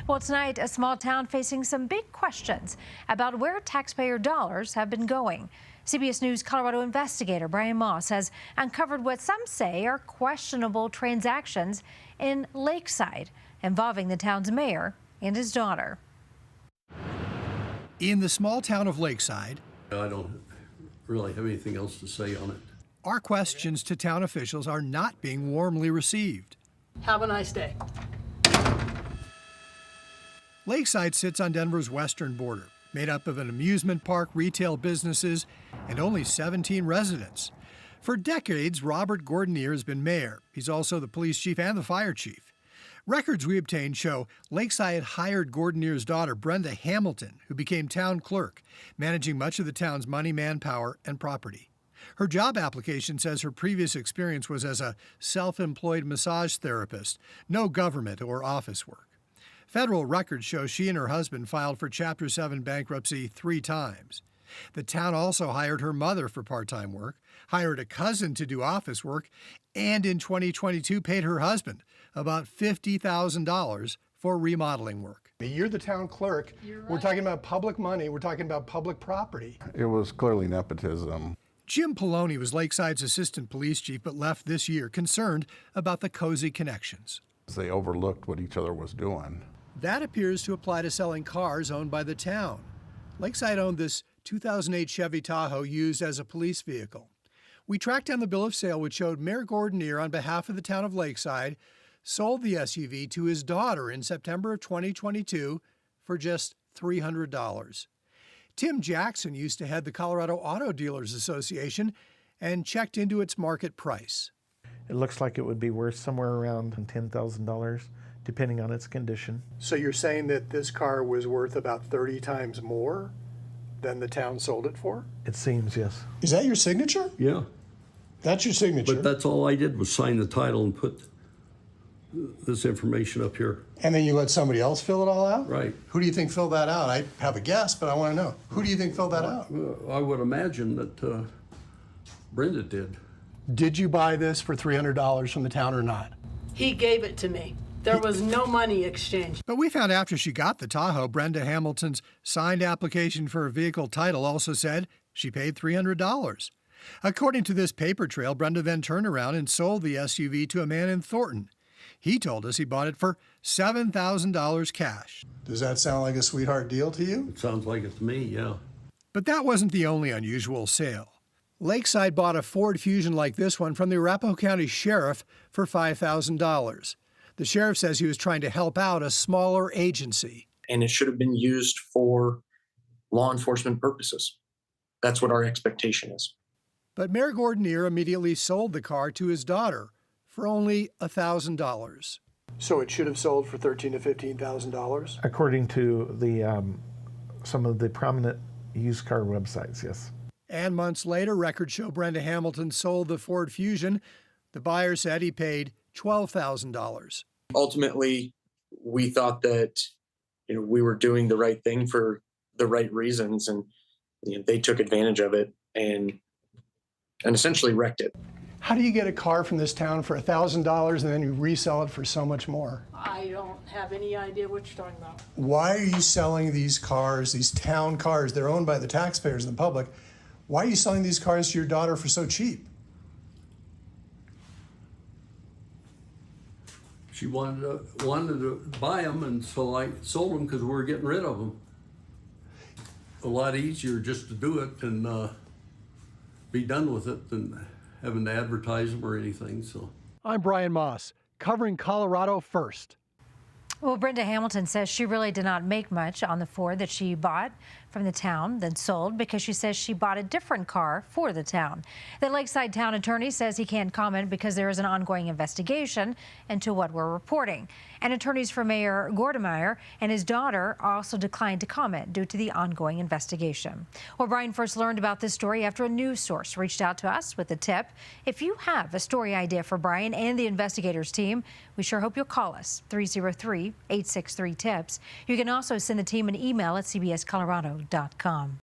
Well, tonight, a small town facing some big questions about where taxpayer dollars have been going. CBS News Colorado investigator Brian Moss has uncovered what some say are questionable transactions in Lakeside involving the town's mayor and his daughter. In the small town of Lakeside, I don't really have anything else to say on it. our questions to town officials are not being warmly received. Have a nice day. Lakeside sits on Denver's western border, made up of an amusement park, retail businesses, and only 17 residents. For decades, Robert Gordanier has been mayor. He's also the police chief and the fire chief. Records we obtained show Lakeside hired Gordanier's daughter, Brenda Hamilton, who became town clerk, managing much of the town's money, manpower, and property. Her job application says her previous experience was as a self-employed massage therapist, no government or office work. Federal records show she and her husband filed for Chapter 7 bankruptcy 3 times. The town also hired her mother for part-time work, hired a cousin to do office work, and in 2022 paid her husband about $50,000 for remodeling work. You're the town clerk. Right. We're talking about public money. We're talking about public property. It was clearly nepotism. Jim Poloni was Lakeside's assistant police chief but left this year concerned about the cozy connections. They overlooked what each other was doing. That appears to apply to selling cars owned by the town. Lakeside owned this 2008 Chevy Tahoe used as a police vehicle. We tracked down the bill of sale, which showed Mayor Gordanier, on behalf of the town of Lakeside, sold the SUV to his daughter in September of 2022 for just $300. Tim Jackson used to head the Colorado Auto Dealers Association and checked into its market price. It looks like it would be worth somewhere around $10,000, depending on its condition. So you're saying that this car was worth about 30 times more than the town sold it for? It seems, yes. Is that your signature? Yeah, That's your signature. but that's all I did was sign the title and put this information up here. And then you let somebody else fill it all out? Right. Who do you think filled that out? I have a guess, but I want to know. Who do you think filled that out? I would imagine that Brenda did. Did you buy this for $300 from the town or not? He gave it to me. There was no money exchanged. But we found after she got the Tahoe, Brenda Hamilton's signed application for a vehicle title also said she paid $300. According to this paper trail, Brenda then turned around and sold the SUV to a man in Thornton. He told us he bought it for $7,000 cash. Does that sound like a sweetheart deal to you? It sounds like it to me, yeah. But that wasn't the only unusual sale. Lakeside bought a Ford Fusion like this one from the Arapahoe County Sheriff for $5,000. The sheriff says he was trying to help out a smaller agency. And it should have been used for law enforcement purposes. That's what our expectation is. But Mayor Gordanier immediately sold the car to his daughter for only $1,000. So it should have sold for $13,000 to $15,000? According to the some of the prominent used car websites, yes. And months later, records show Brenda Hamilton sold the Ford Fusion. The buyer said he paid $12,000. Ultimately, we thought that we were doing the right thing for the right reasons, and they took advantage of it and essentially wrecked it. How do you get a car from this town for $1,000 and then you resell it for so much more? I don't have any idea what you're talking about. Why are you selling these cars, these town cars? They're owned by the taxpayers and the public. Why are you selling these cars to your daughter for so cheap? She wanted to buy them, and so I sold them because we were getting rid of them. A lot easier just to do it and be done with it than having to advertise them or anything. So I'm Brian Moss, covering Colorado First. Well, Brenda Hamilton says she really did not make much on the Ford that she bought from the town, then sold, because she says she bought a different car for the town. The Lakeside town attorney says he can't comment because there is an ongoing investigation into what we're reporting. And attorneys for Mayor Gordanier and his daughter also declined to comment due to the ongoing investigation. Well, Brian first learned about this story after a news source reached out to us with a tip. If you have a story idea for Brian and the investigators team, we sure hope you'll call us, 303-863-TIPS. You can also send the team an email at cbscolorado.com.